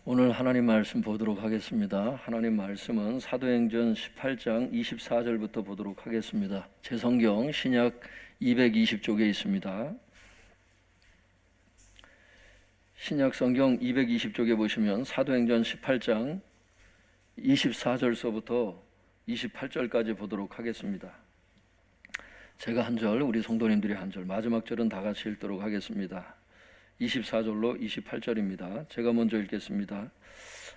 오늘 하나님 말씀 보도록 하겠습니다. 하나님 말씀은 사도행전 18장 24절부터 보도록 하겠습니다. 제 성경 신약 220쪽에 있습니다. 신약 성경 220쪽에 보시면 사도행전 18장 24절서부터 28절까지 보도록 하겠습니다. 제가 한 절, 우리 성도님들이 한 절, 마지막 절은 다 같이 읽도록 하겠습니다. 24절로 28절입니다. 제가 먼저 읽겠습니다.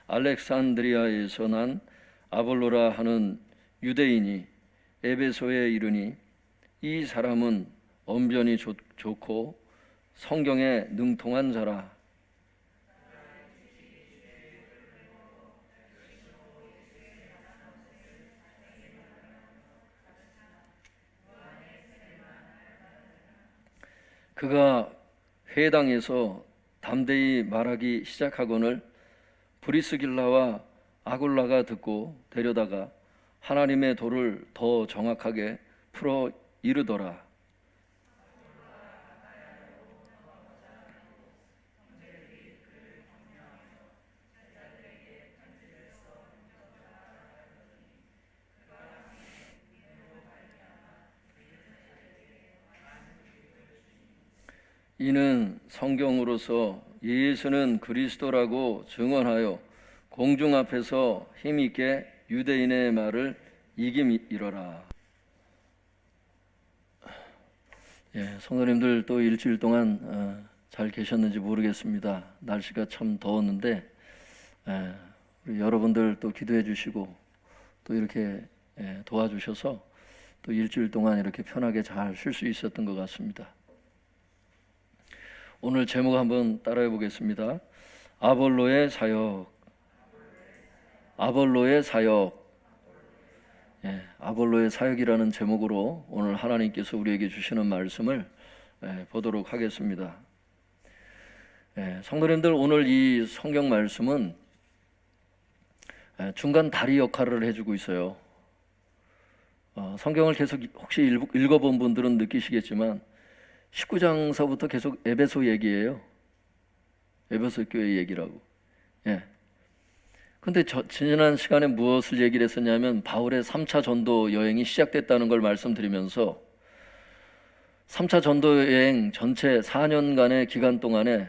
알렉산드리아에서 난 아볼로라 하는 유대인이 에베소에 이르니 이 사람은 언변이 좋고 성경에 능통한 자라. 그가 회당에서 담대히 말하기 시작하거늘 브리스길라와 아굴라가 듣고 데려다가 하나님의 도를 더 정확하게 풀어 이르더라. 이는 성경으로서 예수는 그리스도라고 증언하여 공중 앞에서 힘있게 유대인의 말을 이김이러라. 성도님들 또 일주일 동안 잘 계셨는지 모르겠습니다. 날씨가 참 더웠는데 우리 여러분들 또 기도해 주시고 또 이렇게 도와주셔서 또 일주일 동안 이렇게 편하게 잘 쉴 수 있었던 것 같습니다. 오늘 제목 한번 따라해 보겠습니다. 아볼로의 사역. 아볼로의 사역. 아볼로의 사역이라는 제목으로 오늘 하나님께서 우리에게 주시는 말씀을 보도록 하겠습니다. 성도님들, 오늘 이 성경 말씀은 중간 다리 역할을 해주고 있어요. 성경을 계속 혹시 읽어본 분들은 느끼시겠지만 19장서부터 계속 에베소 얘기예요. 에베소 교회 얘기라고. 근데 지난 시간에 무엇을 얘기를 했었냐면 바울의 3차 전도 여행이 시작됐다는 걸 말씀드리면서 3차 전도 여행 전체 4년간의 기간 동안에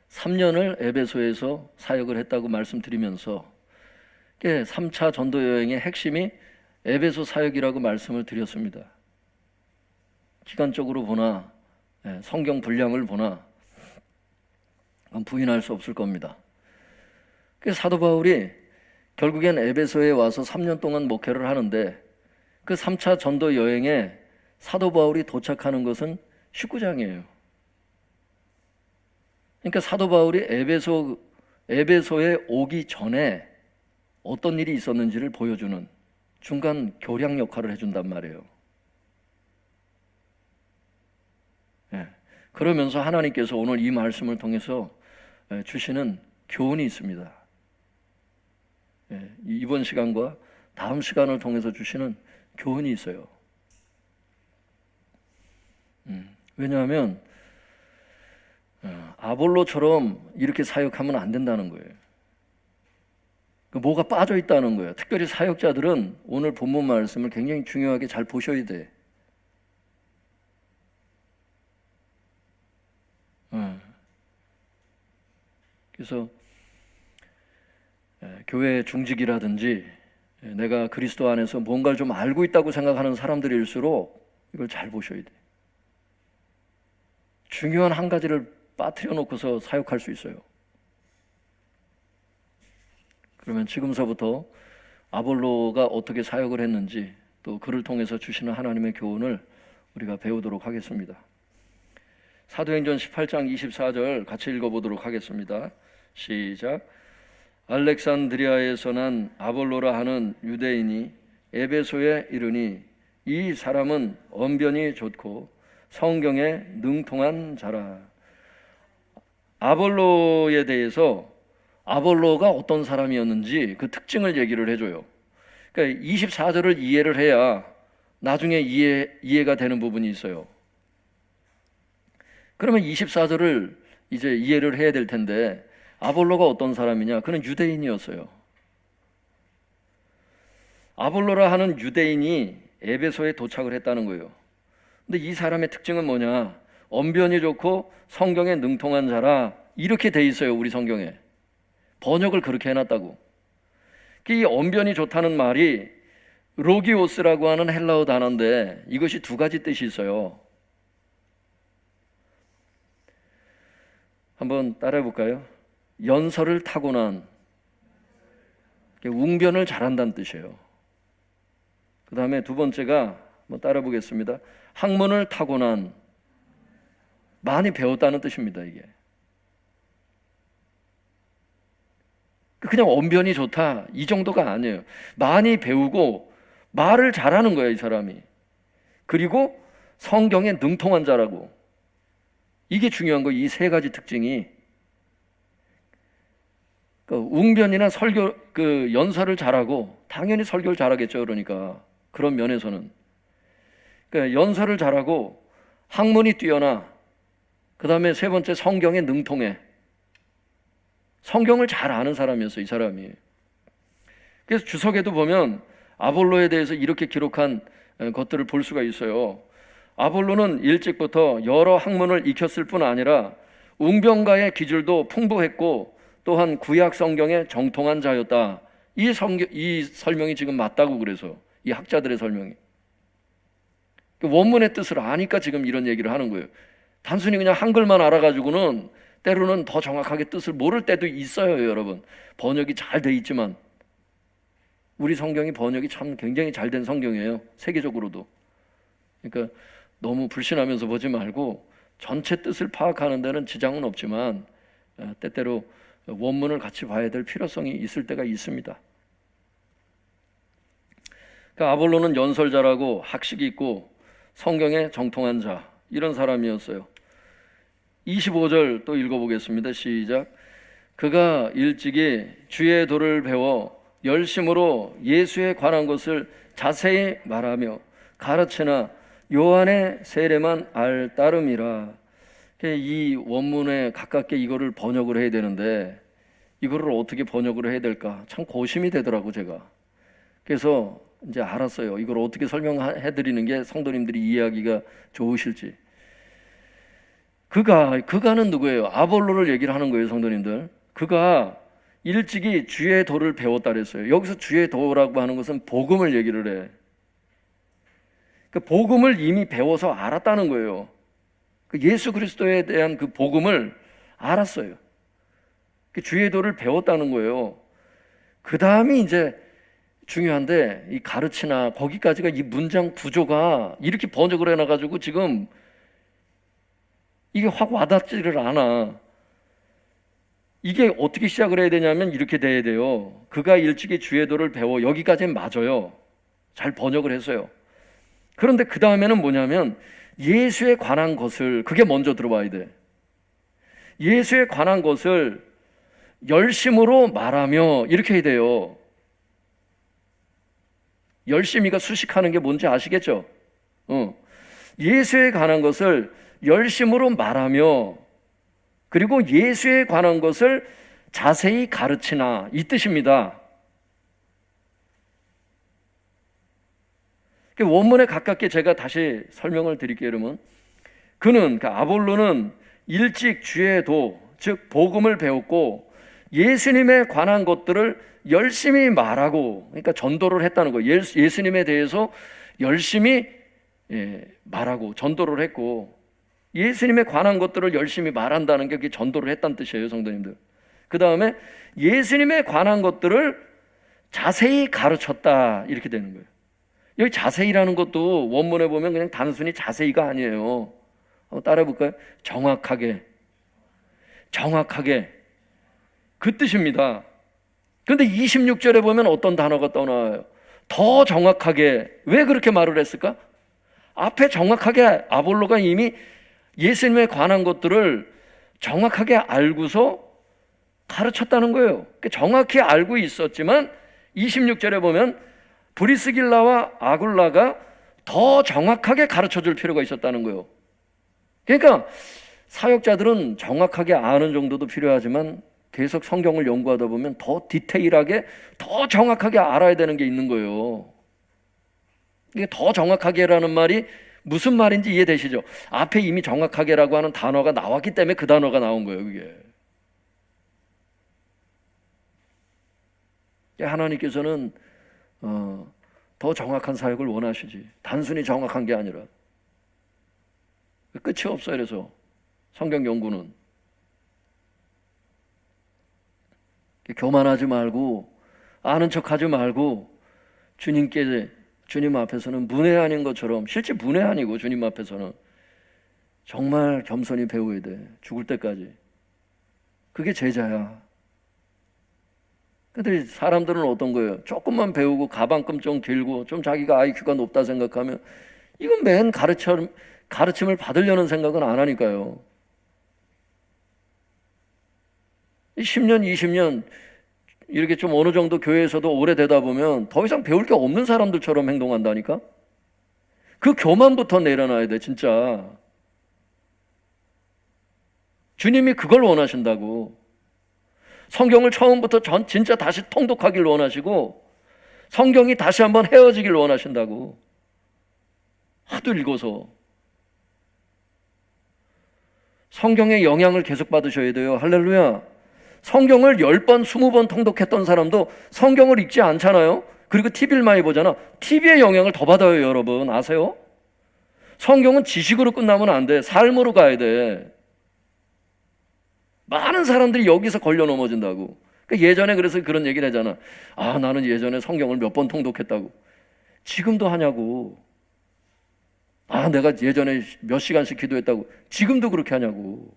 3년을 에베소에서 사역을 했다고 말씀드리면서 3차 전도 여행의 핵심이 에베소 사역이라고 말씀을 드렸습니다. 기간적으로 보나 성경 분량을 보나 부인할 수 없을 겁니다. 그래서 사도 바울이 결국엔 에베소에 와서 3년 동안 목회를 하는데 그 3차 전도 여행에 사도 바울이 도착하는 것은 19장이에요. 그러니까 사도 바울이 에베소에 오기 전에 어떤 일이 있었는지를 보여주는 중간 교량 역할을 해준단 말이에요. 그러면서 하나님께서 오늘 이 말씀을 통해서 주시는 교훈이 있습니다. 이번 시간과 다음 시간을 통해서 주시는 교훈이 있어요. 왜냐하면 아볼로처럼 이렇게 사역하면 안 된다는 거예요. 뭐가 빠져 있다는 거예요. 특별히 사역자들은 오늘 본문 말씀을 굉장히 중요하게 잘 보셔야 돼. 그래서 교회 중직이라든지 내가 그리스도 안에서 뭔가를 좀 알고 있다고 생각하는 사람들일수록 이걸 잘 보셔야 돼. 중요한 한 가지를 빠뜨려 놓고서 사역할 수 있어요. 그러면 지금서부터 아볼로가 어떻게 사역을 했는지 또 그를 통해서 주시는 하나님의 교훈을 우리가 배우도록 하겠습니다. 사도행전 18장 24절 같이 읽어보도록 하겠습니다. 시작. 알렉산드리아에서 난 아볼로라 하는 유대인이 에베소에 이르니 이 사람은 언변이 좋고 성경에 능통한 자라. 아볼로에 대해서 아볼로가 어떤 사람이었는지 그 특징을 얘기를 해줘요. 그러니까 24절을 이해를 해야 나중에 이해가 되는 부분이 있어요. 그러면 24절을 이제 이해를 해야 될 텐데 아볼로가 어떤 사람이냐? 그는 유대인이었어요. 아볼로라 하는 유대인이 에베소에 도착을 했다는 거예요. 근데 이 사람의 특징은 뭐냐? 언변이 좋고 성경에 능통한 자라, 이렇게 돼 있어요. 우리 성경에 번역을 그렇게 해놨다고. 이 언변이 좋다는 말이 로기오스라고 하는 헬라어 단어인데 이것이 두 가지 뜻이 있어요. 한번 따라해 볼까요? 연설을 타고난, 웅변을 잘한다는 뜻이에요. 그 다음에 두 번째가 한번 따라 보겠습니다. 학문을 타고난, 많이 배웠다는 뜻입니다. 이게 그냥 언변이 좋다 이 정도가 아니에요. 많이 배우고 말을 잘하는 거예요, 이 사람이. 그리고 성경에 능통한 자라고. 이게 중요한 거예요. 이 세 가지 특징이. 웅변이나 설교, 연설을 잘하고, 당연히 설교를 잘하겠죠. 그러니까 그런 면에서는 연설을 잘하고, 학문이 뛰어나, 그 다음에 세 번째 성경에 능통해. 성경을 잘 아는 사람이었어요, 이 사람이. 그래서 주석에도 보면 아볼로에 대해서 이렇게 기록한 것들을 볼 수가 있어요. 아볼로는 일찍부터 여러 학문을 익혔을 뿐 아니라 웅변가의 기질도 풍부했고, 또한 구약 성경에 정통한 자였다. 이 설명이 지금 맞다고. 그래서 이 학자들의 설명이 원문의 뜻을 아니까 지금 이런 얘기를 하는 거예요. 단순히 그냥 한글만 알아가지고는 때로는 더 정확하게 뜻을 모를 때도 있어요. 여러분, 번역이 잘 돼 있지만 우리 성경이 번역이 참 굉장히 잘 된 성경이에요, 세계적으로도. 그러니까 너무 불신하면서 보지 말고 전체 뜻을 파악하는 데는 지장은 없지만 때때로 원문을 같이 봐야 될 필요성이 있을 때가 있습니다. 그러니까 아볼로는 연설자라고 학식이 있고 성경에 정통한 자, 이런 사람이었어요. 25절 또 읽어보겠습니다. 시작. 그가 일찍이 주의 도를 배워 열심으로 예수에 관한 것을 자세히 말하며 가르치나 요한의 세례만 알 따름이라. 이 원문에 가깝게 이거를 번역을 해야 되는데 이거를 어떻게 번역을 해야 될까 참 고심이 되더라고, 제가. 그래서 이제 알았어요. 이걸 어떻게 설명해 드리는 게 성도님들이 이해하기가 좋으실지. 그가는 누구예요? 아볼로를 얘기를 하는 거예요, 성도님들. 그가 일찍이 주의 도를 배웠다 그랬어요. 여기서 주의 도라고 하는 것은 복음을 얘기를 해. 그 복음을 이미 배워서 알았다는 거예요. 그 예수 그리스도에 대한 그 복음을 알았어요. 그 주의 도를 배웠다는 거예요. 그 다음이 이제 중요한데, 이 가르치나, 거기까지가 이 문장 구조가 이렇게 번역을 해놔가지고 지금 이게 확 와닿지를 않아. 이게 어떻게 시작을 해야 되냐면 이렇게 돼야 돼요. 그가 일찍이 주의 도를 배워. 여기까지는 맞아요. 잘 번역을 했어요. 그런데 그 다음에는 뭐냐면 예수에 관한 것을, 그게 먼저 들어와야 돼. 예수에 관한 것을 열심으로 말하며, 이렇게 해야 돼요. 열심히가 수식하는 게 뭔지 아시겠죠? 예수에 관한 것을 열심으로 말하며, 그리고 예수에 관한 것을 자세히 가르치나, 이 뜻입니다. 원문에 가깝게 제가 다시 설명을 드릴게요, 여러분. 그러니까 아볼로는 일찍 주의 도, 즉 복음을 배웠고 예수님에 관한 것들을 열심히 말하고, 그러니까 전도를 했다는 거예요. 예수님에 대해서 열심히 말하고 전도를 했고, 예수님에 관한 것들을 열심히 말한다는 게 그게 전도를 했다는 뜻이에요, 성도님들. 그 다음에 예수님에 관한 것들을 자세히 가르쳤다, 이렇게 되는 거예요. 여기 자세히라는 것도 원문에 보면 그냥 단순히 자세히가 아니에요. 한번 따라해 볼까요? 정확하게 그 뜻입니다. 그런데 26절에 보면 어떤 단어가 떠나와요? 더 정확하게. 왜 그렇게 말을 했을까? 앞에 정확하게 아볼로가 이미 예수님에 관한 것들을 정확하게 알고서 가르쳤다는 거예요. 정확히 알고 있었지만 26절에 보면 브리스길라와 아굴라가 더 정확하게 가르쳐줄 필요가 있었다는 거예요. 그러니까 사역자들은 정확하게 아는 정도도 필요하지만 계속 성경을 연구하다 보면 더 디테일하게, 더 정확하게 알아야 되는 게 있는 거예요. 이게 더 정확하게라는 말이 무슨 말인지 이해되시죠? 앞에 이미 정확하게라고 하는 단어가 나왔기 때문에 그 단어가 나온 거예요, 그게. 하나님께서는 더 정확한 사역을 원하시지. 단순히 정확한 게 아니라. 끝이 없어요. 그래서 성경 연구는 교만하지 말고 아는 척하지 말고 주님 앞에서는 문외한인 것처럼, 실제 문외한이고 주님 앞에서는 정말 겸손히 배워야 돼. 죽을 때까지. 그게 제자야. 근데 사람들은 어떤 거예요? 조금만 배우고 가방끈 좀 길고 좀 자기가 IQ가 높다 생각하면 이건 맨 가르침을 받으려는 생각은 안 하니까요. 10년, 20년 이렇게 좀 어느 정도 교회에서도 오래되다 보면 더 이상 배울 게 없는 사람들처럼 행동한다니까? 그 교만부터 내려놔야 돼, 진짜. 주님이 그걸 원하신다고. 성경을 처음부터 진짜 다시 통독하길 원하시고 성경이 다시 한번 헤어지길 원하신다고. 하도 읽어서. 성경의 영향을 계속 받으셔야 돼요. 할렐루야. 성경을 10번, 20번 통독했던 사람도 성경을 읽지 않잖아요. 그리고 TV를 많이 보잖아. TV의 영향을 더 받아요, 여러분. 아세요? 성경은 지식으로 끝나면 안 돼. 삶으로 가야 돼. 많은 사람들이 여기서 걸려 넘어진다고. 예전에 그래서 그런 얘기를 하잖아. 나는 예전에 성경을 몇 번 통독했다고. 지금도 하냐고. 내가 예전에 몇 시간씩 기도했다고. 지금도 그렇게 하냐고.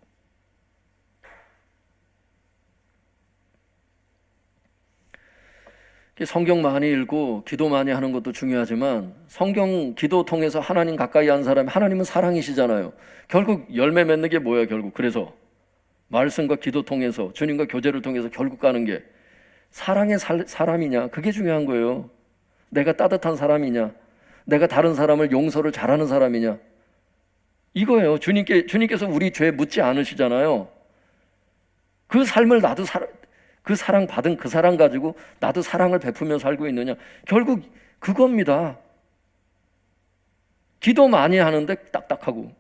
성경 많이 읽고 기도 많이 하는 것도 중요하지만 성경 기도 통해서 하나님 가까이 한 사람이, 하나님은 사랑이시잖아요. 결국 열매 맺는 게 뭐야, 결국. 그래서 말씀과 기도 통해서, 주님과 교제를 통해서 결국 가는 게 사랑의 사람이냐, 그게 중요한 거예요. 내가 따뜻한 사람이냐, 내가 다른 사람을 용서를 잘하는 사람이냐, 이거예요. 주님께서 우리 죄 묻지 않으시잖아요. 그 삶을 나도 그 사랑 받은 그 사랑 가지고 나도 사랑을 베푸며 살고 있느냐, 결국 그겁니다. 기도 많이 하는데 딱딱하고,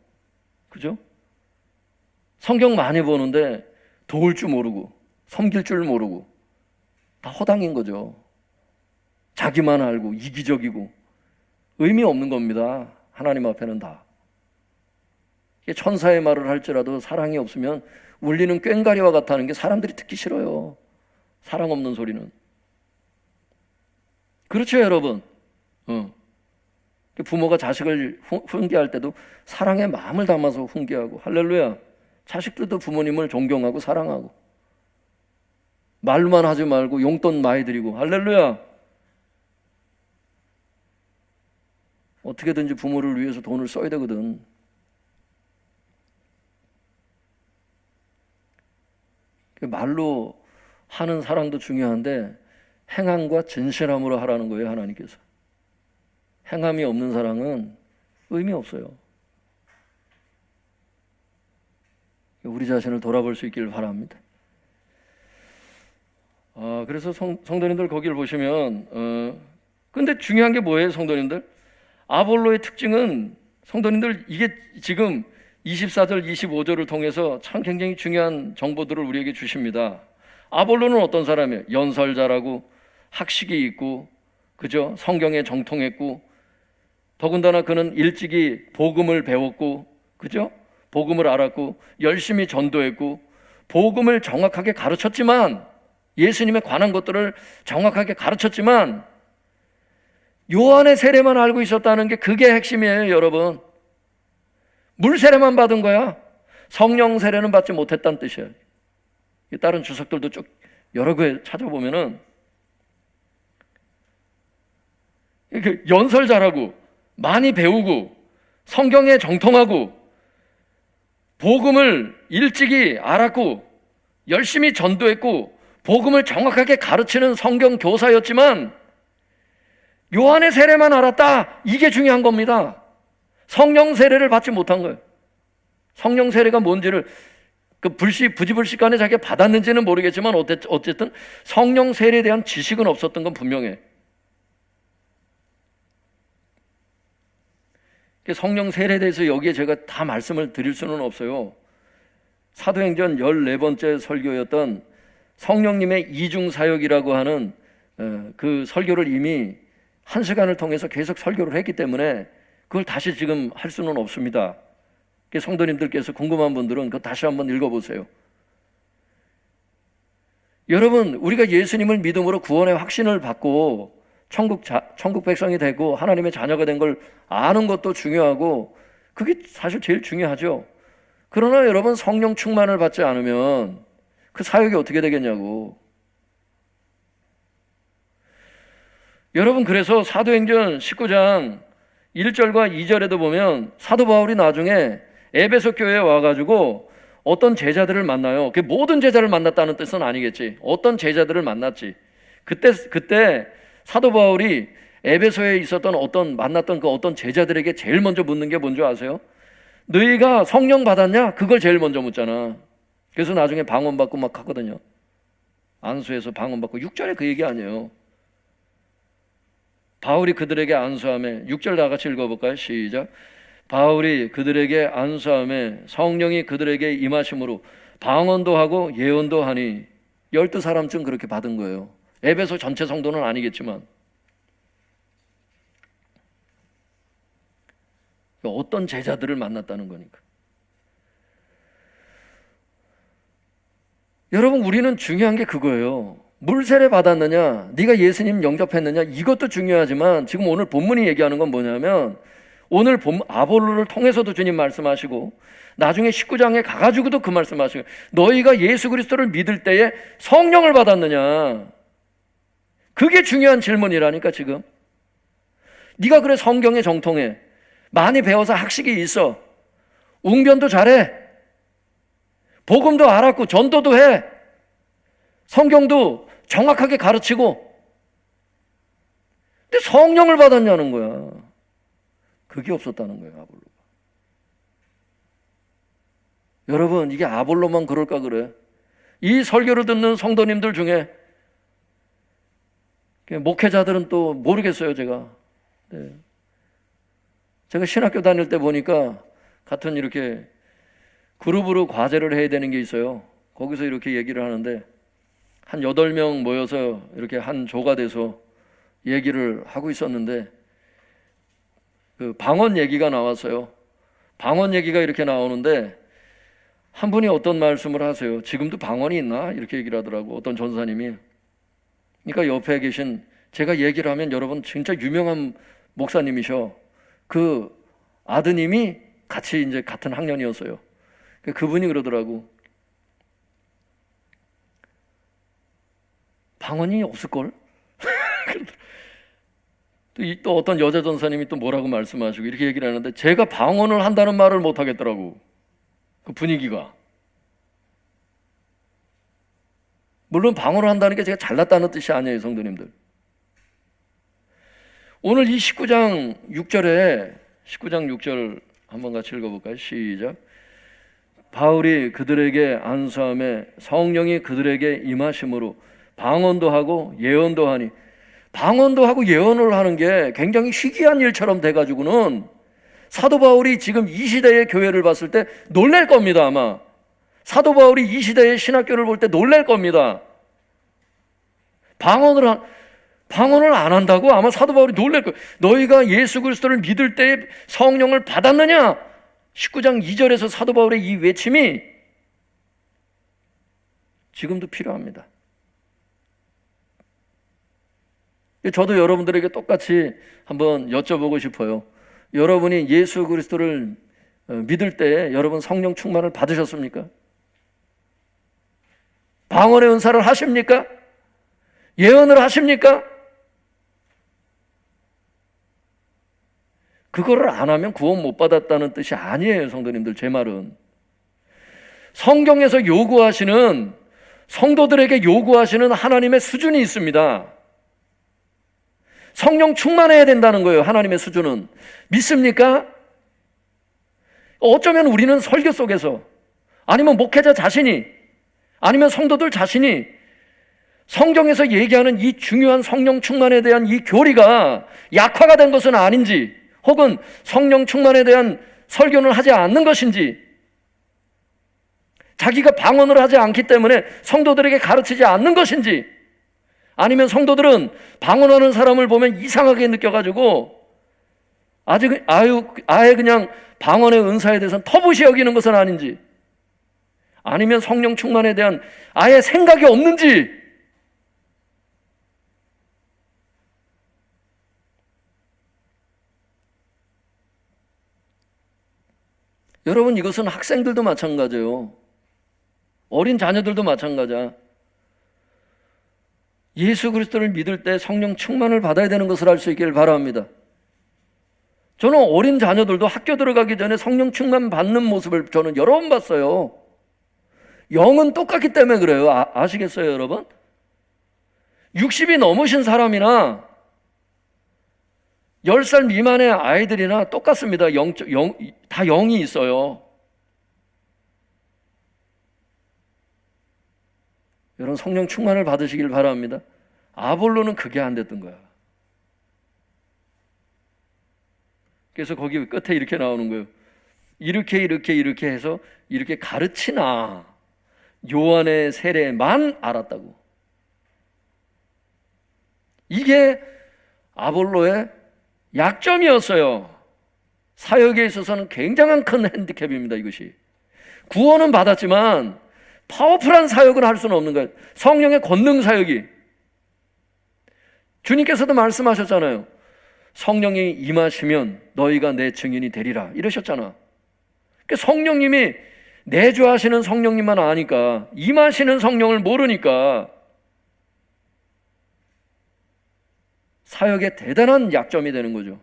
그죠? 성경 많이 보는데 도울 줄 모르고 섬길 줄 모르고 다 허당인 거죠. 자기만 알고 이기적이고 의미 없는 겁니다. 하나님 앞에는 다. 천사의 말을 할지라도 사랑이 없으면 울리는 꽹과리와 같다는 게 사람들이 듣기 싫어요. 사랑 없는 소리는. 그렇죠, 여러분. 부모가 자식을 훈계할 때도 사랑의 마음을 담아서 훈계하고, 할렐루야. 자식들도 부모님을 존경하고 사랑하고, 말만 하지 말고 용돈 많이 드리고, 할렐루야. 어떻게든지 부모를 위해서 돈을 써야 되거든. 말로 하는 사랑도 중요한데 행함과 진실함으로 하라는 거예요, 하나님께서. 행함이 없는 사랑은 의미 없어요. 우리 자신을 돌아볼 수 있기를 바랍니다. 그래서 성도님들 거기를 보시면 근데 중요한 게 뭐예요, 성도님들? 아볼로의 특징은, 성도님들, 이게 지금 24절, 25절을 통해서 참 굉장히 중요한 정보들을 우리에게 주십니다. 아볼로는 어떤 사람이에요? 연설자라고, 학식이 있고, 그죠? 성경에 정통했고, 더군다나 그는 일찍이 복음을 배웠고, 그죠? 복음을 알았고, 열심히 전도했고, 복음을 정확하게 가르쳤지만, 예수님에 관한 것들을 정확하게 가르쳤지만, 요한의 세례만 알고 있었다는 게 그게 핵심이에요, 여러분. 물 세례만 받은 거야. 성령 세례는 받지 못했다는 뜻이에요. 다른 주석들도 쭉 여러 개 찾아보면은 이렇게 연설 잘하고 많이 배우고 성경에 정통하고 복음을 일찍이 알았고 열심히 전도했고 복음을 정확하게 가르치는 성경 교사였지만 요한의 세례만 알았다. 이게 중요한 겁니다. 성령 세례를 받지 못한 거예요. 성령 세례가 뭔지를 그 부지불식간에 자기가 받았는지는 모르겠지만 어쨌든 성령 세례에 대한 지식은 없었던 건 분명해. 성령 세례에 대해서 여기에 제가 다 말씀을 드릴 수는 없어요. 사도행전 14번째 설교였던 성령님의 이중사역이라고 하는 그 설교를 이미 1시간을 통해서 계속 설교를 했기 때문에 그걸 다시 지금 할 수는 없습니다. 성도님들께서 궁금한 분들은 그거 다시 한번 읽어보세요. 여러분, 우리가 예수님을 믿음으로 구원의 확신을 받고 천국 백성이 되고 하나님의 자녀가 된 걸 아는 것도 중요하고 그게 사실 제일 중요하죠. 그러나 여러분, 성령 충만을 받지 않으면 그 사역이 어떻게 되겠냐고. 여러분, 그래서 사도행전 19장 1절과 2절에도 보면 사도 바울이 나중에 에베소 교회에 와가지고 어떤 제자들을 만나요. 그게 모든 제자를 만났다는 뜻은 아니겠지. 어떤 제자들을 만났지. 그때 사도 바울이 에베소에 있었던 만났던 그 어떤 제자들에게 제일 먼저 묻는 게 뭔지 아세요? 너희가 성령 받았냐? 그걸 제일 먼저 묻잖아. 그래서 나중에 방언받고 막 하거든요. 안수해서 방언받고. 6절에 그 얘기 아니에요. 바울이 그들에게 안수하며, 6절 다 같이 읽어볼까요? 시작. 바울이 그들에게 안수하며 성령이 그들에게 임하심으로 방언도 하고 예언도 하니 12사람쯤 그렇게 받은 거예요. 에베소 전체 성도는 아니겠지만. 어떤 제자들을 만났다는 거니까. 여러분, 우리는 중요한 게 그거예요. 물세례 받았느냐, 네가 예수님 영접했느냐, 이것도 중요하지만 지금 오늘 본문이 얘기하는 건 뭐냐면, 오늘 아볼로를 통해서도 주님 말씀하시고 나중에 19장에 가가지고도 그 말씀하시고, 너희가 예수 그리스도를 믿을 때에 성령을 받았느냐, 그게 중요한 질문이라니까. 지금 네가 그래 성경에 정통해, 많이 배워서 학식이 있어, 웅변도 잘해, 복음도 알았고 전도도 해, 성경도 정확하게 가르치고, 근데 성령을 받았냐는 거야. 그게 없었다는 거예요, 아볼로가. 여러분, 이게 아볼로만 그럴까 그래? 이 설교를 듣는 성도님들 중에 목회자들은 또 모르겠어요, 제가. 네. 제가 신학교 다닐 때 보니까 같은 이렇게 그룹으로 과제를 해야 되는 게 있어요. 거기서 이렇게 얘기를 하는데 한 8명 모여서 이렇게 한 조가 돼서 얘기를 하고 있었는데 그 방언 얘기가 나왔어요. 방언 얘기가 이렇게 나오는데 한 분이 어떤 말씀을 하세요. 지금도 방언이 있나? 이렇게 얘기를 하더라고, 어떤 전사님이. 그러니까 옆에 계신, 제가 얘기를 하면 여러분 진짜 유명한 목사님이셔. 그 아드님이 같이 이제 같은 학년이었어요. 그분이 그러더라고, 방언이 없을걸? 또 어떤 여자 전사님이 또 뭐라고 말씀하시고 이렇게 얘기를 하는데, 제가 방언을 한다는 말을 못 하겠더라고, 그 분위기가. 물론 방언을 한다는 게 제가 잘났다는 뜻이 아니에요, 성도님들. 오늘 이 19장 6절 한번 같이 읽어볼까요? 시작. 바울이 그들에게 안수하며 성령이 그들에게 임하심으로 방언도 하고 예언도 하니, 방언도 하고 예언을 하는 게 굉장히 희귀한 일처럼 돼가지고는 사도 바울이 지금 이 시대의 교회를 봤을 때 놀랄 겁니다. 아마 사도 바울이 이 시대의 신학교를 볼 때 놀랄 겁니다. 방언을 안 한다고? 아마 사도 바울이 놀랄 거예요. 너희가 예수 그리스도를 믿을 때 성령을 받았느냐? 19장 2절에서 사도 바울의 이 외침이 지금도 필요합니다. 저도 여러분들에게 똑같이 한번 여쭤보고 싶어요. 여러분이 예수 그리스도를 믿을 때 여러분 성령 충만을 받으셨습니까? 방언의 은사를 하십니까? 예언을 하십니까? 그거를 안 하면 구원 못 받았다는 뜻이 아니에요, 성도님들. 제 말은 성경에서 요구하시는, 성도들에게 요구하시는 하나님의 수준이 있습니다. 성령 충만해야 된다는 거예요, 하나님의 수준은. 믿습니까? 어쩌면 우리는 설교 속에서, 아니면 목회자 자신이, 아니면 성도들 자신이 성경에서 얘기하는 이 중요한 성령 충만에 대한 이 교리가 약화가 된 것은 아닌지, 혹은 성령 충만에 대한 설교를 하지 않는 것인지, 자기가 방언을 하지 않기 때문에 성도들에게 가르치지 않는 것인지, 아니면 성도들은 방언하는 사람을 보면 이상하게 느껴가지고 아예 그냥 방언의 은사에 대해서는 터부시 여기는 것은 아닌지, 아니면 성령 충만에 대한 아예 생각이 없는지. 여러분, 이것은 학생들도 마찬가지예요. 어린 자녀들도 마찬가지야. 예수 그리스도를 믿을 때 성령 충만을 받아야 되는 것을 알 수 있기를 바랍니다. 저는 어린 자녀들도 학교 들어가기 전에 성령 충만 받는 모습을 저는 여러 번 봤어요. 영은 똑같기 때문에 그래요. 아시겠어요, 여러분? 60이 넘으신 사람이나 10살 미만의 아이들이나 똑같습니다. 다 영이 있어요. 여러분, 성령 충만을 받으시길 바랍니다. 아볼로는 그게 안 됐던 거야. 그래서 거기 끝에 이렇게 나오는 거예요. 이렇게 해서 이렇게 가르치나 요한의 세례만 알았다고. 이게 아볼로의 약점이었어요. 사역에 있어서는 굉장한 큰 핸디캡입니다. 이것이 구원은 받았지만 파워풀한 사역을 할 수는 없는 거예요. 성령의 권능 사역이, 주님께서도 말씀하셨잖아요. 성령이 임하시면 너희가 내 증인이 되리라 이러셨잖아. 그러니까 성령님이 내주하시는 성령님만 아니까, 임하시는 성령을 모르니까 사역에 대단한 약점이 되는 거죠.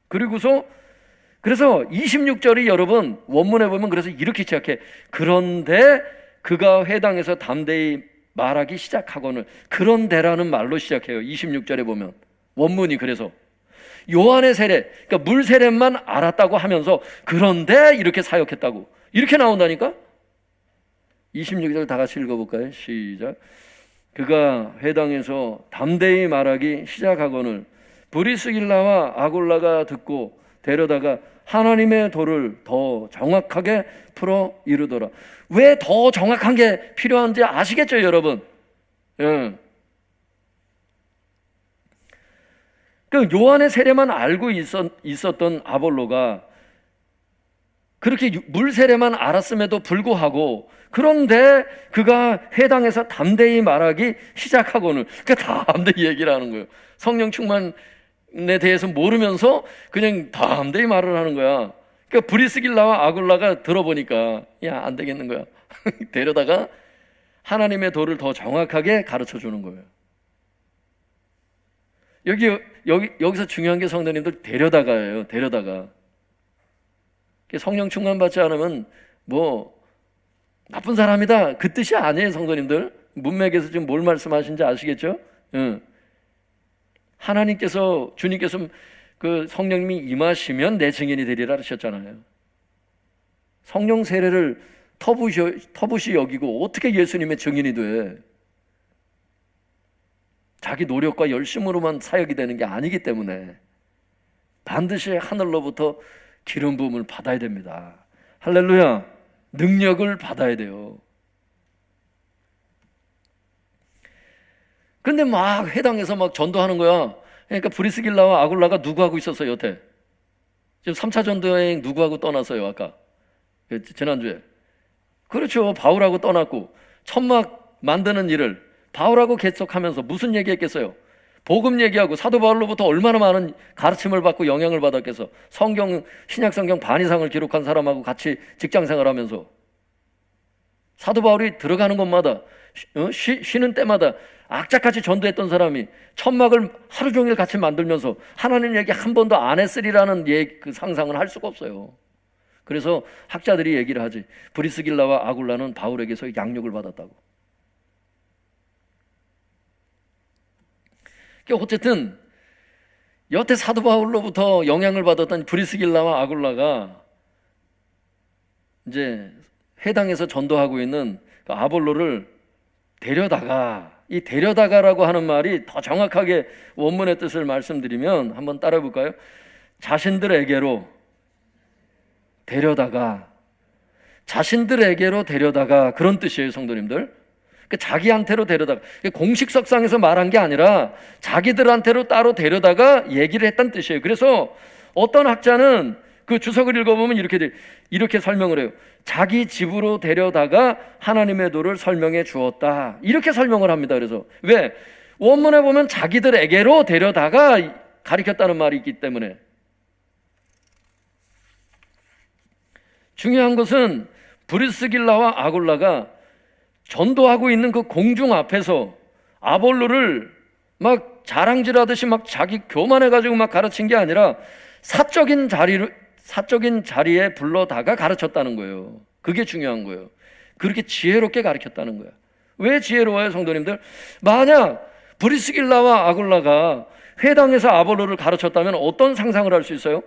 그래서 26절이 여러분 원문에 보면 그래서 이렇게 시작해. 그런데 그가 회당에서 담대히 말하기 시작하거늘. 그런데라는 말로 시작해요. 26절에 보면 원문이. 그래서 요한의 세례, 그러니까 물 세례만 알았다고 하면서 그런데 이렇게 사역했다고 이렇게 나온다니까. 26절 다 같이 읽어볼까요? 시작. 그가 회당에서 담대히 말하기 시작하거늘 브리스길라와 아굴라가 듣고 데려다가 하나님의 도를 더 정확하게 풀어 이르더라. 왜 더 정확한 게 필요한지 아시겠죠, 여러분? 예. 그 요한의 세례만 알고 있었던 아볼로가 그렇게 물 세례만 알았음에도 불구하고, 그런데 그가 회당에서 담대히 말하기 시작하고는, 그러니까 담대히 얘기를 하는 거예요. 성령 충만에 대해서 모르면서 그냥 담대히 말을 하는 거야. 그러니까 브리스길라와 아굴라가 들어보니까 야, 안 되겠는 거야. 데려다가 하나님의 도를 더 정확하게 가르쳐 주는 거예요. 여기서 중요한 게 성도님들 데려다가예요. 데려다가. 성령 충만 받지 않으면 뭐 나쁜 사람이다 그 뜻이 아니에요. 성도님들, 문맥에서 지금 뭘 말씀하신지 아시겠죠? 하나님께서, 주님께서 그 성령님이 임하시면 내 증인이 되리라 하셨잖아요. 성령 세례를 터부시 여기고 어떻게 예수님의 증인이 돼? 자기 노력과 열심으로만 사역이 되는 게 아니기 때문에 반드시 하늘로부터 기름 부음을 받아야 됩니다. 할렐루야. 능력을 받아야 돼요. 근데 막 회당에서 막 전도하는 거야. 그러니까 브리스길라와 아굴라가 누구하고 있었어요, 여태? 지금 3차 전도 여행 누구하고 떠났어요, 아까? 지난주에. 그렇죠. 바울하고 떠났고, 천막 만드는 일을 바울하고 계속하면서 무슨 얘기했겠어요? 복음 얘기하고, 사도 바울로부터 얼마나 많은 가르침을 받고 영향을 받았겠어. 신약 성경 반 이상을 기록한 사람하고 같이 직장 생활하면서 사도 바울이 들어가는 곳마다 쉬는 때마다 악착같이 전도했던 사람이 천막을 하루 종일 같이 만들면서 하나님 얘기 한 번도 안 했으리라는 그 상상을 할 수가 없어요. 그래서 학자들이 얘기를 하지. 브리스길라와 아굴라는 바울에게서 양육을 받았다고. 어쨌든 여태 사도 바울로부터 영향을 받았던 브리스길라와 아굴라가 이제 회당에서 전도하고 있는 그 아볼로를 데려다가, 이 데려다가라고 하는 말이 더 정확하게 원문의 뜻을 말씀드리면 한번 따라 볼까요? 자신들에게로 데려다가, 자신들에게로 데려다가, 그런 뜻이에요, 성도님들. 자기한테로 데려다가, 공식석상에서 말한 게 아니라 자기들한테로 따로 데려다가 얘기를 했다는 뜻이에요. 그래서 어떤 학자는 그 주석을 읽어보면 이렇게 설명을 해요. 자기 집으로 데려다가 하나님의 도를 설명해 주었다, 이렇게 설명을 합니다. 그래서 왜? 원문에 보면 자기들에게로 데려다가 가리켰다는 말이 있기 때문에. 중요한 것은 브리스길라와 아굴라가 전도하고 있는 그 공중 앞에서 아볼로를 막 자랑질하듯이 막 자기 교만해가지고 막 가르친 게 아니라 사적인 자리에 불러다가 가르쳤다는 거예요. 그게 중요한 거예요. 그렇게 지혜롭게 가르쳤다는 거야. 왜 지혜로워요, 성도님들? 만약 브리스길라와 아굴라가 회당에서 아볼로를 가르쳤다면 어떤 상상을 할 수 있어요?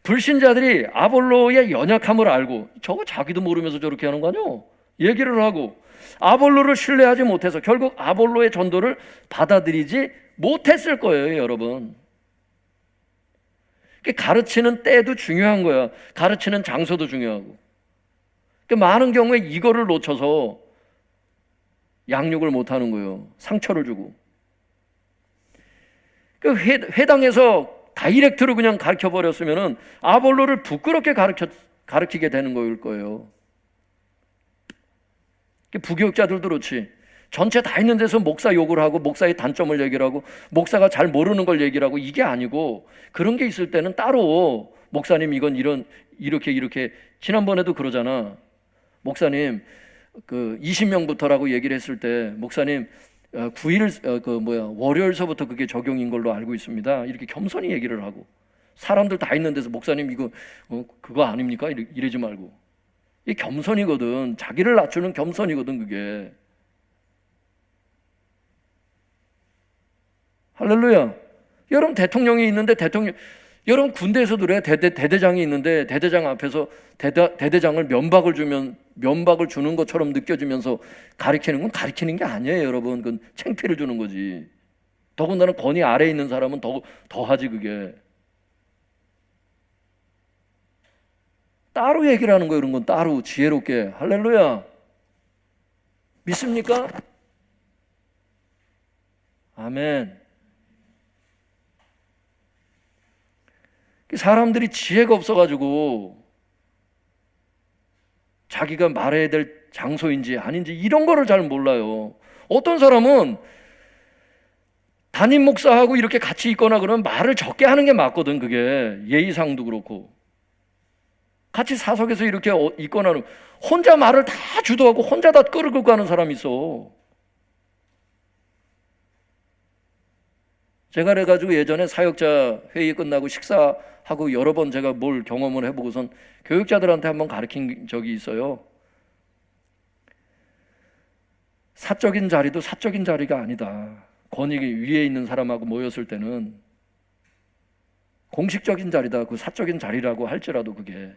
불신자들이 아볼로의 연약함을 알고, 저거 자기도 모르면서 저렇게 하는 거 아니야? 얘기를 하고, 아볼로를 신뢰하지 못해서 결국 아볼로의 전도를 받아들이지 못했을 거예요, 여러분. 가르치는 때도 중요한 거야. 가르치는 장소도 중요하고. 많은 경우에 이거를 놓쳐서 양육을 못하는 거예요. 상처를 주고. 회당에서 다이렉트로 그냥 가르쳐버렸으면 아볼로를 부끄럽게 가르치게 되는 거일 거예요. 부교육자들도 그렇지. 전체 다 있는 데서 목사 욕을 하고 목사의 단점을 얘기를 하고 목사가 잘 모르는 걸 얘기를 하고, 이게 아니고 그런 게 있을 때는 따로 목사님 이건 이렇게 지난번에도 그러잖아. 목사님 그 20명부터라고 얘기를 했을 때 목사님 9일 월요일서부터 그게 적용인 걸로 알고 있습니다. 이렇게 겸손히 얘기를 하고, 사람들 다 있는 데서 목사님 이거 그거 아닙니까? 이러지 말고. 이 겸손이거든. 자기를 낮추는 겸손이거든, 그게. 할렐루야. 여러분 대통령이 있는데 여러분 군대에서도 그래. 대대장이 있는데 대대장 앞에서 대대장을 면박을 주는 것처럼 느껴지면서 가리키는 건 가리키는 게 아니에요, 여러분. 그건 창피를 주는 거지. 더군다나 권위 아래에 있는 사람은 더 하지, 그게. 따로 얘기를 하는 거예요, 이런 건. 따로 지혜롭게. 할렐루야. 믿습니까? 아멘. 사람들이 지혜가 없어가지고 자기가 말해야 될 장소인지 아닌지 이런 거를 잘 몰라요. 어떤 사람은 담임 목사하고 이렇게 같이 있거나 그러면 말을 적게 하는 게 맞거든. 그게 예의상도 그렇고. 같이 사석에서 이렇게 있거나 혼자 말을 다 주도하고 혼자 다 끌고 가는 사람이 있어. 제가 그래가지고 예전에 사역자 회의 끝나고 식사하고 여러 번 제가 뭘 경험을 해보고선 교육자들한테 한번 가르친 적이 있어요. 사적인 자리도 사적인 자리가 아니다. 권위 위에 있는 사람하고 모였을 때는 공식적인 자리다. 그 사적인 자리라고 할지라도 그게.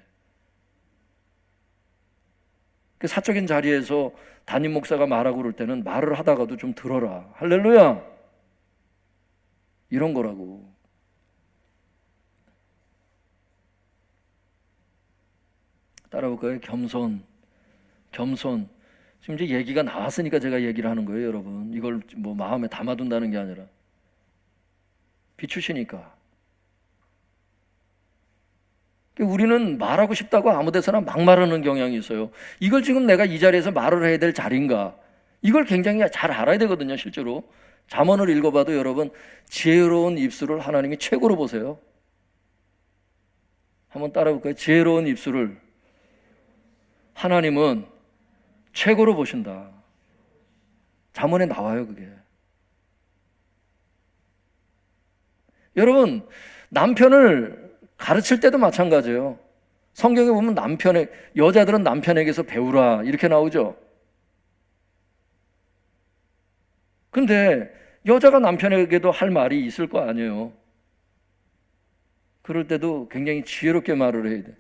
그 사적인 자리에서 담임 목사가 말하고 그럴 때는 말을 하다가도 좀 들어라. 할렐루야. 이런 거라고. 따라볼까요? 겸손. 지금 이제 얘기가 나왔으니까 제가 얘기를 하는 거예요, 여러분. 이걸 뭐 마음에 담아둔다는 게 아니라 비추시니까. 우리는 말하고 싶다고 아무 데서나 막 말하는 경향이 있어요. 이걸 지금 내가 이 자리에서 말을 해야 될 자리인가? 이걸 굉장히 잘 알아야 되거든요, 실제로. 잠언을 읽어봐도 여러분, 지혜로운 입술을 하나님이 최고로 보세요. 한번 따라볼까요? 지혜로운 입술을 하나님은 최고로 보신다. 잠언에 나와요, 그게. 여러분, 남편을 가르칠 때도 마찬가지예요. 성경에 보면 여자들은 남편에게서 배우라 이렇게 나오죠. 근데 여자가 남편에게도 할 말이 있을 거 아니에요. 그럴 때도 굉장히 지혜롭게 말을 해야 돼.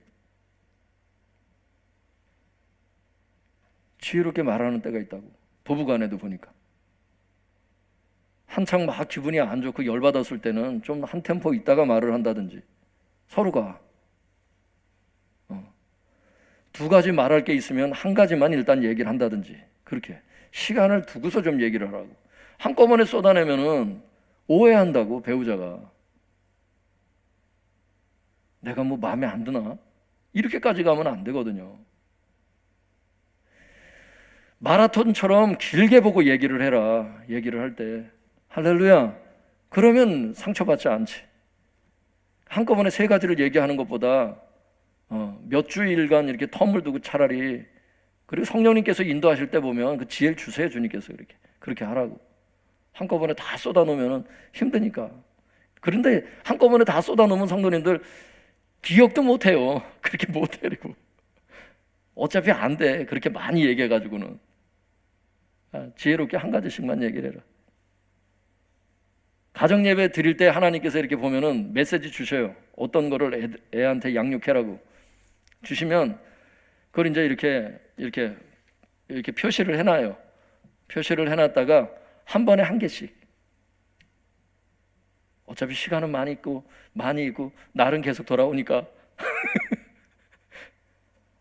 지혜롭게 말하는 때가 있다고. 부부간에도 보니까 한창 막 기분이 안 좋고 열받았을 때는 좀 한 템포 있다가 말을 한다든지, 서로가 두 가지 말할 게 있으면 한 가지만 일단 얘기를 한다든지, 그렇게 시간을 두고서 좀 얘기를 하라고. 한꺼번에 쏟아내면은 오해한다고. 배우자가 내가 뭐 마음에 안 드나? 이렇게까지 가면 안 되거든요. 마라톤처럼 길게 보고 얘기를 해라. 얘기를 할 때 할렐루야. 그러면 상처받지 않지. 한꺼번에 세 가지를 얘기하는 것보다 몇 주일간 이렇게 텀을 두고 차라리, 그리고 성령님께서 인도하실 때 보면 그 지혜를 주세요. 주님께서 그렇게 하라고. 한꺼번에 다 쏟아놓으면 힘드니까. 그런데 한꺼번에 다 쏟아놓으면 성도님들 기억도 못해요. 그렇게 못해리고 어차피 안 돼. 그렇게 많이 얘기해가지고는. 지혜롭게 한 가지씩만 얘기를 해라. 가정예배 드릴 때 하나님께서 이렇게 보면은 메시지 주셔요. 어떤 거를 애한테 양육해라고 주시면 그걸 이제 이렇게 표시를 해놔요. 표시를 해놨다가 한 번에 한 개씩. 어차피 시간은 많이 있고 날은 계속 돌아오니까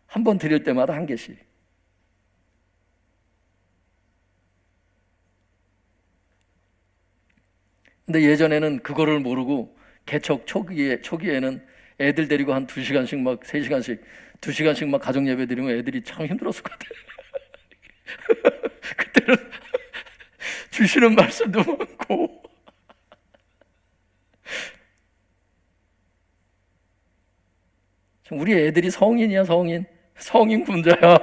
한 번 드릴 때마다 한 개씩. 근데 예전에는 그거를 모르고 개척 초기에는 애들 데리고 한 2시간씩 막 3시간씩 2시간씩 막 가정 예배 드리면 애들이 참 힘들었을 것 같아요. 그때는 주시는 말씀도 많고 우리 애들이 성인이야. 성인 군자야.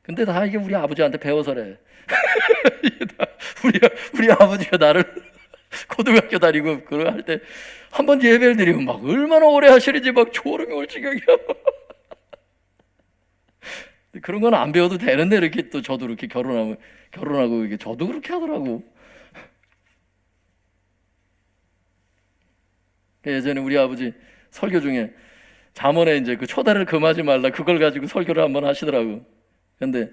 근데 다 이게 우리 아버지한테 배워서래. 우리 아버지가 나를 고등학교 다니고 그걸 할 때 한 번 예배를 드리면 막 얼마나 오래 하시는지 막 초름이 올 지경이야. 그런 건 안 배워도 되는데 이렇게 또 저도 이렇게 결혼하고 이게 저도 그렇게 하더라고. 예전에 우리 아버지 설교 중에 잠언에 이제 그 초다를 금하지 말라, 그걸 가지고 설교를 한번 하시더라고. 근데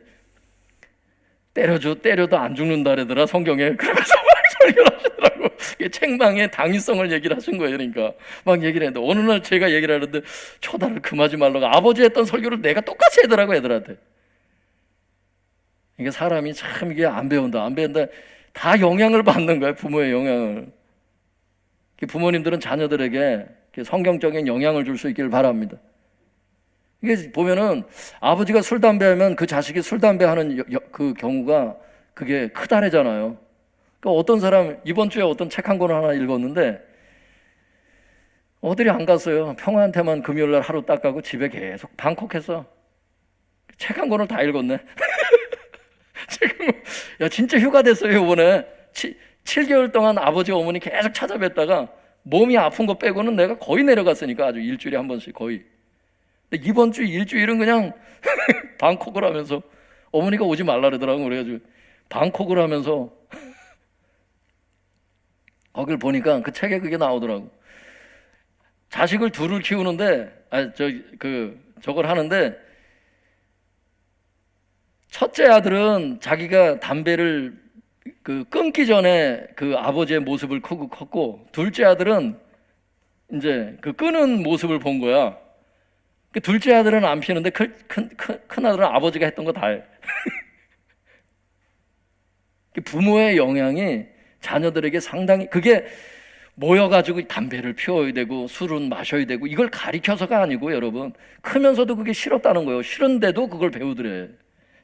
때려도 안 죽는다 그러더라 성경에. 그러면서 막 설교를 하시더라고. 책망의 당위성을 얘기를 하신 거예요. 그러니까 막 얘기를 했는데 어느 날 제가 얘기를 하는데 초다를 금하지 말라고 아버지 했던 설교를 내가 똑같이 하더라고 애들한테. 이게 사람이 참 이게 안 배운다 다 영향을 받는 거예요. 부모의 영향을. 부모님들은 자녀들에게 성경적인 영향을 줄 수 있기를 바랍니다. 이게 보면은 아버지가 술 담배 하면 그 자식이 술 담배 하는 그 경우가 그게 크다래잖아요. 그러니까 어떤 사람 이번 주에 어떤 책 한 권을 하나 읽었는데 어딜이 안 갔어요. 평화한테만 금요일 날 하루 딱 가고 집에 계속 방콕했어. 책 한 권을 다 읽었네. 야 진짜 휴가 됐어요. 이번에 7개월 동안 아버지 어머니 계속 찾아뵀다가 몸이 아픈 거 빼고는 내가 거의 내려갔으니까 아주 일주일에 한 번씩 거의. 근데 이번 주 일주일은 그냥 방콕을 하면서 어머니가 오지 말라 그러더라고. 그래가지고 방콕을 하면서 거길 보니까 그 책에 그게 나오더라고. 자식을 둘을 키우는데 저걸 하는데 첫째 아들은 자기가 담배를 끊기 전에 그 아버지의 모습을 컸고 둘째 아들은 이제 그 끊은 모습을 본 거야. 그 둘째 아들은 안 피우는데 큰 아들은 아버지가 했던 거 다 해. 부모의 영향이 자녀들에게 상당히, 그게 모여가지고 담배를 피워야 되고 술은 마셔야 되고 이걸 가리켜서가 아니고 여러분 크면서도 그게 싫었다는 거예요. 싫은데도 그걸 배우더래.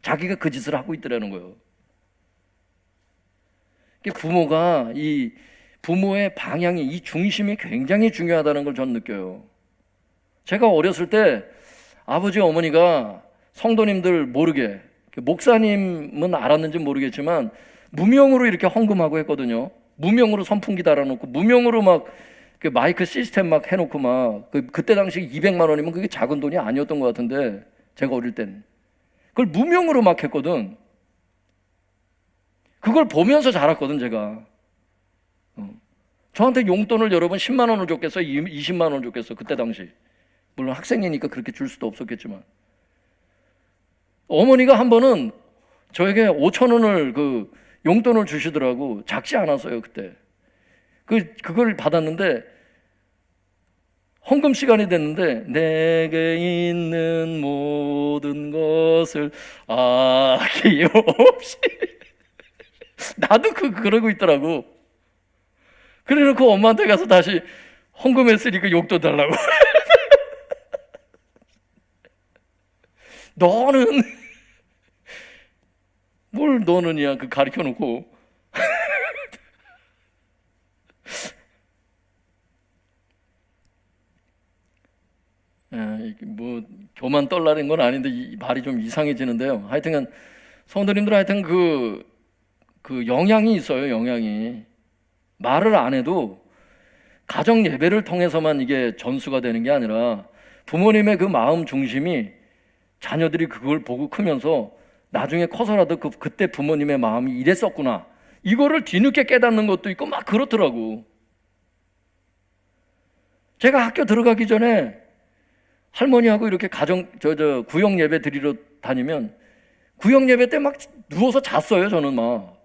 자기가 그 짓을 하고 있더라는 거예요. 부모가 이 부모의 방향이 이 중심이 굉장히 중요하다는 걸 전 느껴요. 제가 어렸을 때 아버지 어머니가 성도님들 모르게, 목사님은 알았는지 모르겠지만 무명으로 이렇게 헌금하고 했거든요. 무명으로 선풍기 달아놓고 무명으로 막 그 마이크 시스템 막 해놓고 막 그때 당시 200만 원이면 그게 작은 돈이 아니었던 것 같은데 제가 어릴 땐 그걸 무명으로 막 했거든. 그걸 보면서 자랐거든 제가. 저한테 용돈을 여러분 10만 원을 줬겠어? 20만 원을 줬겠어? 그때 당시 물론 학생이니까 그렇게 줄 수도 없었겠지만, 어머니가 한 번은 저에게 5천 원을 그 용돈을 주시더라고. 작지 않았어요 그때. 그걸 받았는데 헌금 시간이 됐는데, 내게 있는 모든 것을 아낌없이 나도 그러고 있더라고. 그래놓고 엄마한테 가서 다시 헌금했으니까 용돈 달라고. 너는 뭘 너는이야, 그 가르쳐 놓고. 뭐 교만 떨라는 건 아닌데 이 말이 좀 이상해지는데요. 하여튼간 성도님들, 하여튼 그 영향이 있어요. 영향이. 말을 안 해도 가정 예배를 통해서만 이게 전수가 되는 게 아니라, 부모님의 그 마음 중심이 자녀들이 그걸 보고 크면서 나중에 커서라도 그때 부모님의 마음이 이랬었구나, 이거를 뒤늦게 깨닫는 것도 있고 막 그렇더라고. 제가 학교 들어가기 전에 할머니하고 이렇게 구역 예배 드리러 다니면, 구역 예배 때 막 누워서 잤어요. 저는 막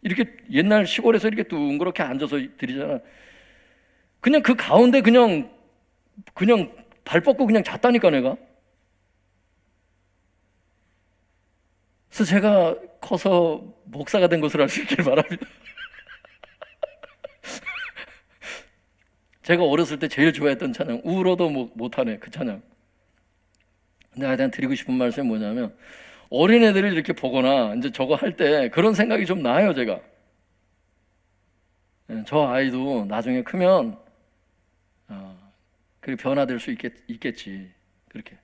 이렇게 옛날 시골에서 이렇게 둥그렇게 앉아서 드리잖아. 그냥 그 가운데 그냥 발 뻗고 그냥 잤다니까 내가. 그래서 제가 커서 목사가 된 것을 알 수 있길 바랍니다. 제가 어렸을 때 제일 좋아했던 찬양, 울어도 못하네, 그 찬양. 근데 하여튼 드리고 싶은 말씀이 뭐냐면, 어린애들을 이렇게 보거나 이제 저거 할 때 그런 생각이 좀 나요. 제가 저 아이도 나중에 크면 그렇게 변화될 수 있겠지. 그렇게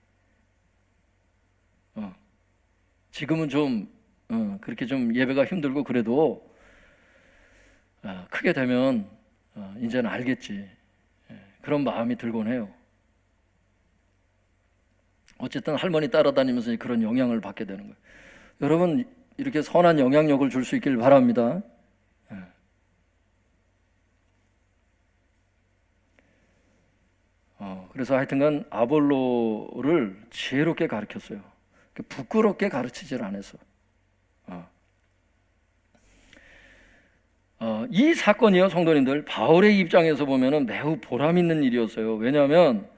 지금은 좀 그렇게 좀 예배가 힘들고 그래도 크게 되면 이제는 알겠지. 그런 마음이 들곤 해요. 어쨌든 할머니 따라다니면서 그런 영향을 받게 되는 거예요. 여러분, 이렇게 선한 영향력을 줄 수 있길 바랍니다. 그래서 하여튼간 아볼로를 지혜롭게 가르쳤어요. 부끄럽게 가르치질 않아서. 이 사건이요, 성도님들, 바울의 입장에서 보면은 매우 보람 있는 일이었어요. 왜냐하면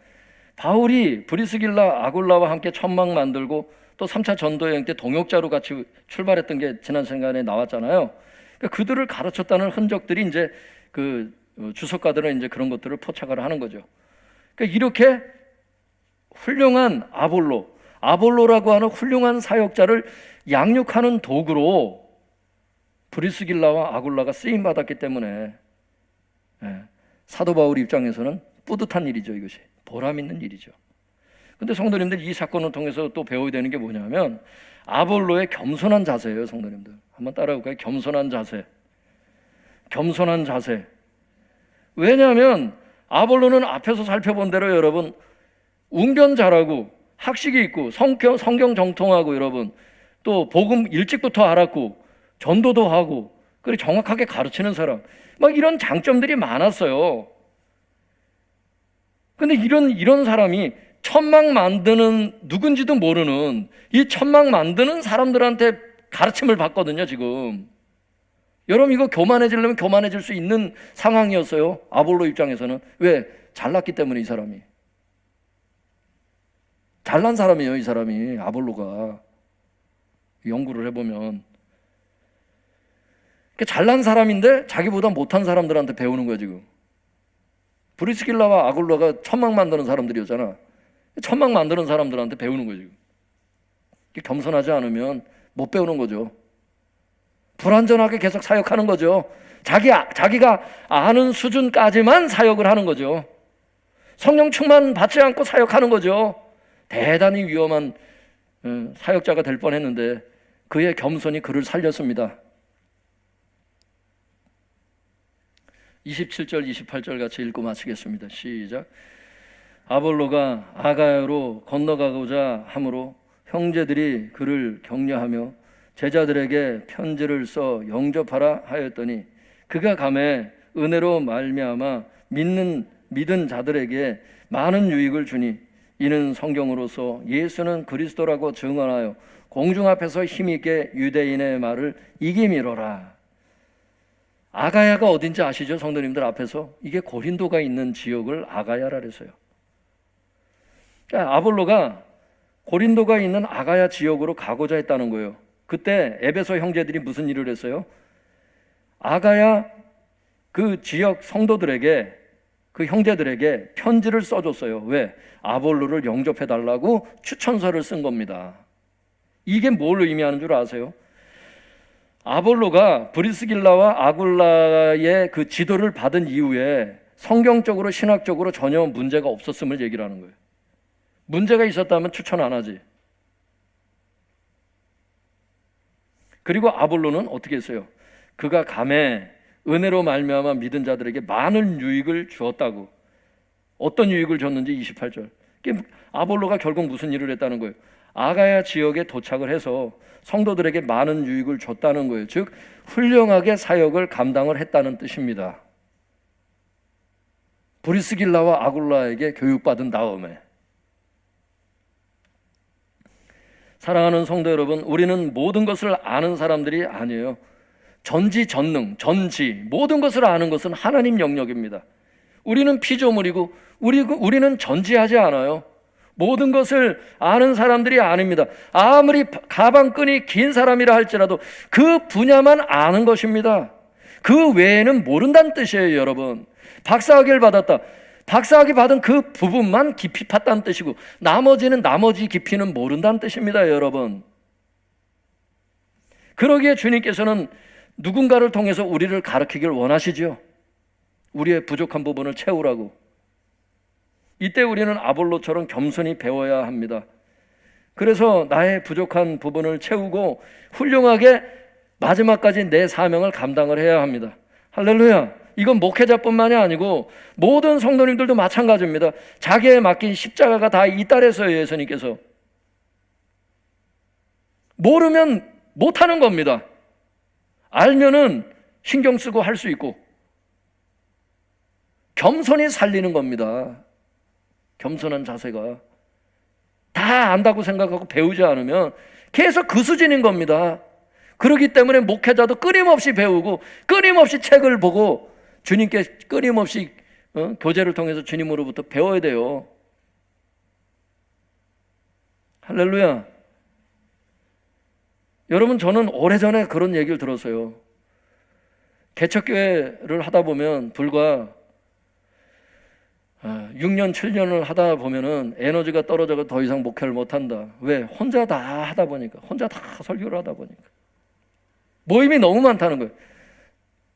바울이 브리스길라 아굴라와 함께 천막 만들고 또 3차 전도여행 때 동역자로 같이 출발했던 게 지난 시간에 나왔잖아요. 그러니까 그들을 가르쳤다는 흔적들이 이제 주석가들은 이제 그런 것들을 포착을 하는 거죠. 그러니까 이렇게 훌륭한 아볼로라고 하는 훌륭한 사역자를 양육하는 도구로 브리스길라와 아굴라가 쓰임 받았기 때문에 사도 바울 입장에서는 뿌듯한 일이죠. 이것이 보람 있는 일이죠. 근데 성도님들, 이 사건을 통해서 또 배워야 되는 게 뭐냐면 아볼로의 겸손한 자세예요. 성도님들, 한번 따라해볼까요? 겸손한 자세. 왜냐하면 아볼로는 앞에서 살펴본 대로 여러분, 웅변 잘하고 학식이 있고 성경 정통하고, 여러분 또 복음 일찍부터 알았고 전도도 하고 그리고 정확하게 가르치는 사람, 막 이런 장점들이 많았어요. 근데 이런 사람이 천막 만드는, 누군지도 모르는 이 천막 만드는 사람들한테 가르침을 받거든요. 지금 여러분, 이거 교만해지려면 교만해질 수 있는 상황이었어요. 아볼로 입장에서는. 왜? 잘났기 때문에. 이 사람이 잘난 사람이에요. 이 사람이, 아볼로가. 연구를 해보면 잘난 사람인데 자기보다 못한 사람들한테 배우는 거야. 지금 브리스길라와 아굴라가 천막 만드는 사람들이었잖아. 천막 만드는 사람들한테 배우는 거지. 겸손하지 않으면 못 배우는 거죠. 불완전하게 계속 사역하는 거죠. 자기가 아는 수준까지만 사역을 하는 거죠. 성령 충만 받지 않고 사역하는 거죠. 대단히 위험한 사역자가 될 뻔했는데 그의 겸손이 그를 살렸습니다. 27절 28절 같이 읽고 마치겠습니다. 시작. 아볼로가 아가야로 건너가고자 하므로 형제들이 그를 격려하며 제자들에게 편지를 써 영접하라 하였더니 그가 감에 은혜로 말미암아 믿는 믿은 자들에게 많은 유익을 주니 이는 성경으로서 예수는 그리스도라고 증언하여 공중 앞에서 힘있게 유대인의 말을 이기미로라. 아가야가 어딘지 아시죠? 성도님들 앞에서. 이게 고린도가 있는 지역을 아가야라 그랬어요. 그러니까 아볼로가 고린도가 있는 아가야 지역으로 가고자 했다는 거예요. 그때 에베소 형제들이 무슨 일을 했어요? 아가야 그 지역 성도들에게, 그 형제들에게 편지를 써줬어요. 왜? 아볼로를 영접해달라고 추천서를 쓴 겁니다. 이게 뭘 의미하는 줄 아세요? 아볼로가 브리스길라와 아굴라의 그 지도를 받은 이후에 성경적으로 신학적으로 전혀 문제가 없었음을 얘기를 하는 거예요. 문제가 있었다면 추천 안 하지. 그리고 아볼로는 어떻게 했어요? 그가 감에 은혜로 말미암아 믿은 자들에게 많은 유익을 주었다고. 어떤 유익을 줬는지 28절. 아볼로가 결국 무슨 일을 했다는 거예요? 아가야 지역에 도착을 해서 성도들에게 많은 유익을 줬다는 거예요. 즉 훌륭하게 사역을 감당을 했다는 뜻입니다. 브리스길라와 아굴라에게 교육받은 다음에. 사랑하는 성도 여러분, 우리는 모든 것을 아는 사람들이 아니에요. 전지전능, 전지, 모든 것을 아는 것은 하나님 영역입니다. 우리는 피조물이고 우리는 전지하지 않아요. 모든 것을 아는 사람들이 아닙니다. 아무리 가방끈이 긴 사람이라 할지라도 그 분야만 아는 것입니다. 그 외에는 모른다는 뜻이에요, 여러분. 박사학위를 받았다. 박사학위 받은 그 부분만 깊이 팠다는 뜻이고 나머지 깊이는 모른다는 뜻입니다, 여러분. 그러기에 주님께서는 누군가를 통해서 우리를 가르치길 원하시죠. 우리의 부족한 부분을 채우라고. 이때 우리는 아볼로처럼 겸손히 배워야 합니다. 그래서 나의 부족한 부분을 채우고 훌륭하게 마지막까지 내 사명을 감당을 해야 합니다. 할렐루야. 이건 목회자뿐만이 아니고 모든 성도님들도 마찬가지입니다. 자기에 맡긴 십자가가 다 이따라서요. 예수님께서 모르면 못하는 겁니다. 알면은 신경 쓰고 할 수 있고 겸손히 살리는 겁니다. 겸손한 자세가. 다 안다고 생각하고 배우지 않으면 계속 그 수준인 겁니다. 그렇기 때문에 목회자도 끊임없이 배우고 끊임없이 책을 보고 주님께 끊임없이 교제를 통해서 주님으로부터 배워야 돼요. 할렐루야. 여러분, 저는 오래전에 그런 얘기를 들었어요. 개척교회를 하다 보면 불과 6년, 7년을 하다 보면은 에너지가 떨어져서 더 이상 목회를 못한다. 왜? 혼자 다 하다 보니까. 혼자 다 설교를 하다 보니까. 모임이 너무 많다는 거예요.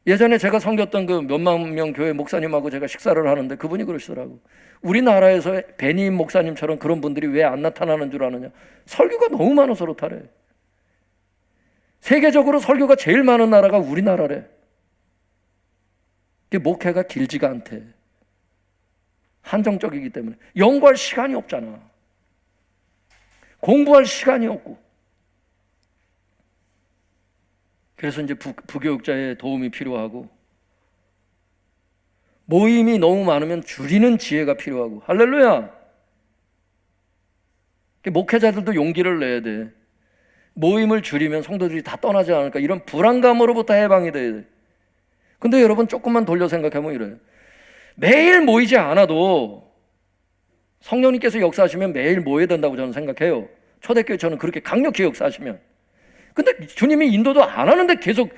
예전에 제가 섬겼던 그 몇만 명 교회 목사님하고 제가 식사를 하는데 그분이 그러시더라고. 우리나라에서 베니임 목사님처럼 그런 분들이 왜 안 나타나는 줄 아느냐. 설교가 너무 많아서 그렇다래. 세계적으로 설교가 제일 많은 나라가 우리나라래. 목회가 길지가 않대. 한정적이기 때문에. 연구할 시간이 없잖아. 공부할 시간이 없고. 그래서 이제 부교육자의 도움이 필요하고, 모임이 너무 많으면 줄이는 지혜가 필요하고. 할렐루야. 목회자들도 용기를 내야 돼. 모임을 줄이면 성도들이 다 떠나지 않을까, 이런 불안감으로부터 해방이 돼야 돼. 근데 여러분 조금만 돌려 생각하면 이래요. 매일 모이지 않아도 성령님께서 역사하시면 매일 모여야 된다고 저는 생각해요. 초대교회 저는 그렇게 강력히 역사하시면. 근데 주님이 인도도 안 하는데 계속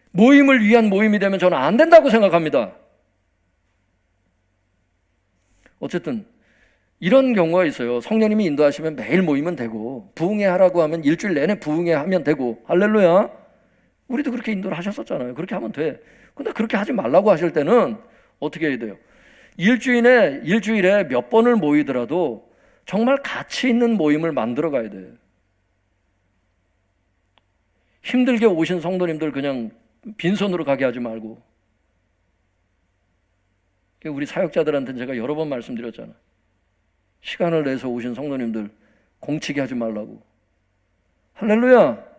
모임을 위한 모임이 되면 저는 안 된다고 생각합니다. 어쨌든 이런 경우가 있어요. 성령님이 인도하시면 매일 모이면 되고, 부흥회 하라고 하면 일주일 내내 부흥회 하면 되고. 할렐루야. 우리도 그렇게 인도를 하셨었잖아요. 그렇게 하면 돼. 근데 그렇게 하지 말라고 하실 때는 어떻게 해야 돼요? 일주일에 몇 번을 모이더라도 정말 가치 있는 모임을 만들어 가야 돼요. 힘들게 오신 성도님들 그냥 빈손으로 가게 하지 말고. 우리 사역자들한테는 제가 여러 번 말씀드렸잖아. 시간을 내서 오신 성도님들 공치게 하지 말라고. 할렐루야.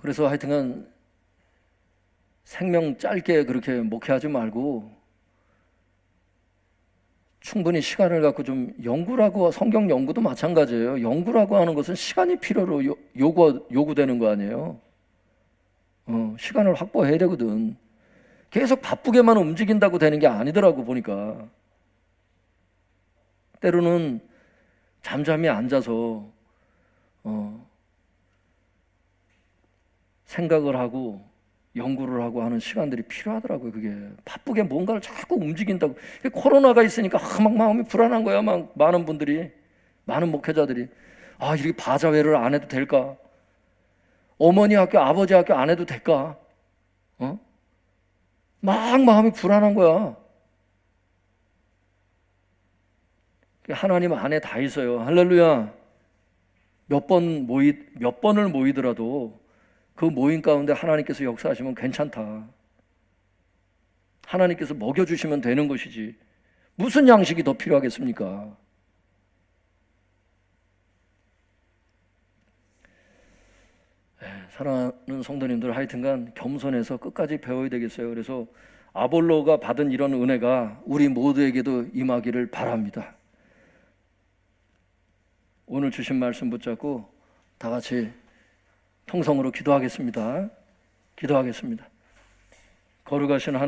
그래서 하여튼간 생명 짧게 그렇게 목회하지 말고 충분히 시간을 갖고 좀 연구라고, 성경 연구도 마찬가지예요. 연구라고 하는 것은 시간이 필요로 요구되는 거 아니에요. 시간을 확보해야 되거든. 계속 바쁘게만 움직인다고 되는 게 아니더라고 보니까. 때로는 잠잠히 앉아서 생각을 하고 연구를 하고 하는 시간들이 필요하더라고요. 그게 바쁘게 뭔가를 자꾸 움직인다고. 코로나가 있으니까 막 마음이 불안한 거야. 막 많은 분들이, 많은 목회자들이 이렇게 바자회를 안 해도 될까? 어머니 학교, 아버지 학교 안 해도 될까? 막 마음이 불안한 거야. 하나님 안에 다 있어요. 할렐루야. 몇 번을 모이더라도 그 모임 가운데 하나님께서 역사하시면 괜찮다. 하나님께서 먹여주시면 되는 것이지. 무슨 양식이 더 필요하겠습니까? 사랑하는 성도님들, 하여튼간 겸손해서 끝까지 배워야 되겠어요. 그래서 아볼로가 받은 이런 은혜가 우리 모두에게도 임하기를 바랍니다. 오늘 주신 말씀 붙잡고 다 같이 통성으로 기도하겠습니다. 기도하겠습니다. 거룩하신 하나님,